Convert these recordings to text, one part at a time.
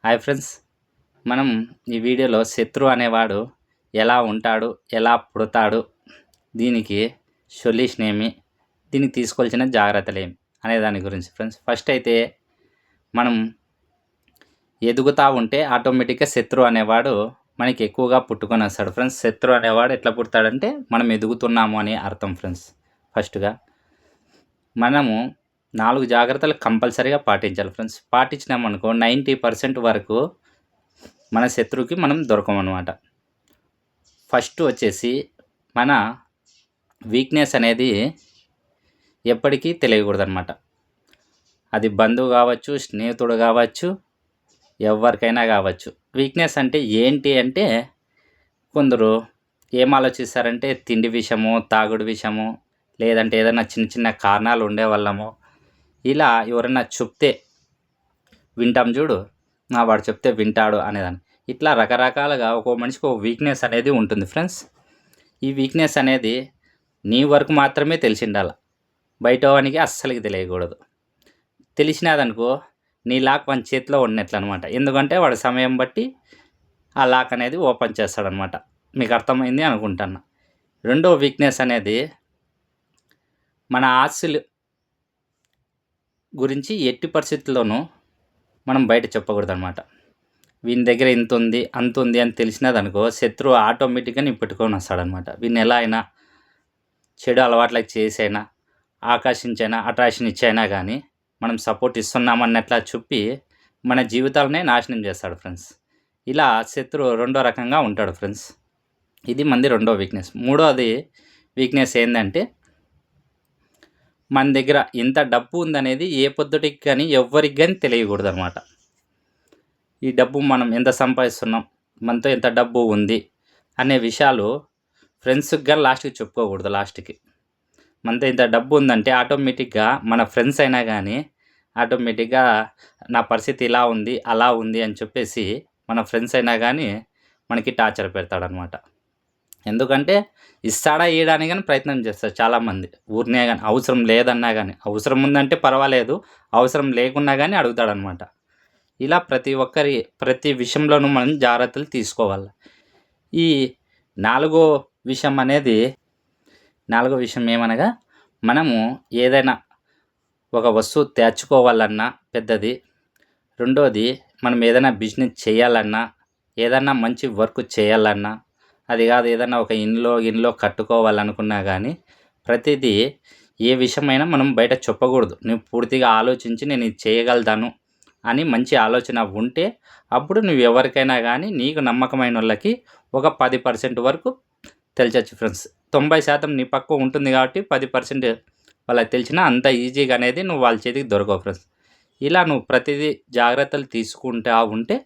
Hi friends, మనం ఈ వీడియోలో శత్రువు అనేవాడు ఎలా ఉంటాడు, ఎలా పుడతాడు, దీనికి సొల్యూషన్ ఏమి, దీనికి తీసుకోవాల్సిన జాగ్రత్తలు ఏమి అనే దాని గురించి ఫ్రెండ్స్. ఫస్ట్ అయితే మనం ఎదుగుతూ ఉంటే ఆటోమేటిక్గా శత్రువు అనేవాడు మనకి ఎక్కువగా పుట్టుకొని వస్తాడు ఫ్రెండ్స్. శత్రువు అనేవాడు ఎట్లా పుడతాడంటే మనం ఎదుగుతున్నాము అని అర్థం ఫ్రెండ్స్. ఫస్ట్గా మనము 4 జాగ్రత్తలు కంపల్సరీగా పాటించాలి ఫ్రెండ్స్. పాటించినామనుకో 90% వరకు మన శత్రువుకి మనం దొరకమన్నమాట. ఫస్ట్ వచ్చేసి మన వీక్నెస్ అనేది ఎప్పటికీ తెలియకూడదన్నమాట. అది బంధువు కావచ్చు, స్నేహితుడు కావచ్చు, ఎవరికైనా కావచ్చు. వీక్నెస్ అంటే ఏంటి అంటే కొందరు ఏం ఆలోచిస్తారంటే తిండి విషయము, తాగుడు విషయము, లేదంటే ఏదైనా చిన్న చిన్న కారణాలు ఉండేవాళ్ళము, ఇలా ఎవరైనా చెప్తే వింటాం చూడు, వాడు చెప్తే వింటాడు అనేదాన్ని. ఇట్లా రకరకాలుగా ఒక్కో మనిషికి ఒక వీక్నెస్ అనేది ఉంటుంది ఫ్రెండ్స్. ఈ వీక్నెస్ అనేది నీ వరకు మాత్రమే తెలిసి ఉండాలి, బయట వానికి అస్సలకి తెలియకూడదు. తెలిసినదనుకో నీ లాక్ మన చేతిలో ఉన్నట్లు అనమాట. ఎందుకంటే వాడు సమయం బట్టి ఆ లాక్ అనేది ఓపెన్ చేస్తాడనమాట. మీకు అర్థమైంది అనుకుంటున్నా. రెండో వీక్నెస్ అనేది మన ఆస్తులు గురించి ఎట్టి పరిస్థితుల్లోనూ మనం బయట చెప్పకూడదు అనమాట. వీని దగ్గర ఇంత ఉంది అంత ఉంది అని తెలిసినదనుకో శత్రువు ఆటోమేటిక్గా నీ పెట్టుకొని వస్తాడనమాట. వీడిని ఎలా అయినా చెడు అలవాట్లకు చేసైనా, ఆకర్షించైనా, అట్రాక్షన్ ఇచ్చైనా కానీ మనం సపోర్ట్ ఇస్తున్నామన్నట్లా చెప్పి మన జీవితాలనే నాశనం చేస్తాడు ఫ్రెండ్స్. ఇలా శత్రువు రెండో రకంగా ఉంటాడు ఫ్రెండ్స్. ఇది మంది రెండో వీక్నెస్. మూడోది వీక్నెస్ ఏంటంటే మన దగ్గర ఎంత డబ్బు ఉందనేది ఏ పొద్దుటికి కానీ ఎవ్వరికి కానీ తెలియకూడదు అనమాట. ఈ డబ్బు మనం ఎంత సంపాదిస్తున్నాం, మనతో ఎంత డబ్బు ఉంది అనే విషయాలు ఫ్రెండ్స్కి కానీ లాస్ట్కి చెప్పుకోకూడదు. లాస్ట్కి మనతో ఇంత డబ్బు ఉందంటే ఆటోమేటిక్గా మన ఫ్రెండ్స్ అయినా కానీ ఆటోమేటిక్గా నా పరిస్థితి ఇలా ఉంది అలా ఉంది అని చెప్పేసి మన ఫ్రెండ్స్ అయినా కానీ మనకి టార్చర్ పెడతాడనమాట. ఎందుకంటే ఇస్తాడా ఇవ్వడానికి కానీ ప్రయత్నం చేస్తారు చాలామంది. ఊరినే కానీ అవసరం లేదన్నా కానీ, అవసరం ఉందంటే పర్వాలేదు, అవసరం లేకున్నా కానీ అడుగుతాడనమాట. ఇలా ప్రతి విషయంలోనూ మనం జాగ్రత్తలు తీసుకోవాలి. ఈ నాలుగో విషయం ఏమనగా మనము ఏదైనా ఒక వస్తువు తెచ్చుకోవాలన్నా పెద్దది, రెండోది మనం ఏదైనా బిజినెస్ చేయాలన్నా, ఏదన్నా మంచి వర్క్ చేయాలన్నా, అది కాదు ఏదన్నా ఒక ఇంట్లో కట్టుకోవాలనుకున్నా కానీ ప్రతిదీ ఏ విషయమైనా మనం బయట చెప్పకూడదు. నువ్వు పూర్తిగా ఆలోచించి నేను ఇది చేయగలుగుతాను అని మంచి ఆలోచన ఉంటే అప్పుడు నువ్వు ఎవరికైనా కానీ నీకు నమ్మకమైన వాళ్ళకి ఒక 10% వరకు తెలియచ్చు ఫ్రెండ్స్. 90% నీ పక్క ఉంటుంది కాబట్టి 10% వాళ్ళకి తెలిసినా అంత ఈజీగా అనేది నువ్వు వాళ్ళ చేతికి దొరకవు ఫ్రెండ్స్. ఇలా నువ్వు ప్రతిదీ జాగ్రత్తలు తీసుకుంటా ఉంటే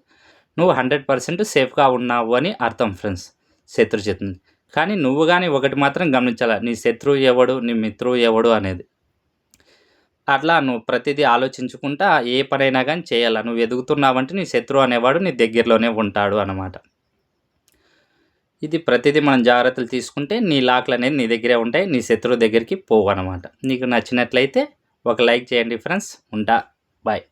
నువ్వు 100% సేఫ్గా ఉన్నావు అని అర్థం ఫ్రెండ్స్ శత్రు చేతుంది. కానీ నువ్వు కానీ ఒకటి మాత్రం గమనించాలి, నీ శత్రువు ఎవడు, నీ మిత్రువు ఎవడు అనేది. అట్లా నువ్వు ప్రతిదీ ఆలోచించుకుంటా ఏ పనైనా కానీ చేయాలి. నువ్వు ఎదుగుతున్నావంటే నీ శత్రువు అనేవాడు నీ దగ్గరలోనే ఉంటాడు అన్నమాట. ఇది ప్రతిదీ మనం జాగ్రత్తలు తీసుకుంటే నీ లాక్లు అనేది నీ దగ్గరే ఉంటాయి, నీ శత్రువు దగ్గరికి పోవు అన్నమాట. నీకు నచ్చినట్లయితే ఒక లైక్ చేయండి ఫ్రెండ్స్. ఉంటా, బాయ్.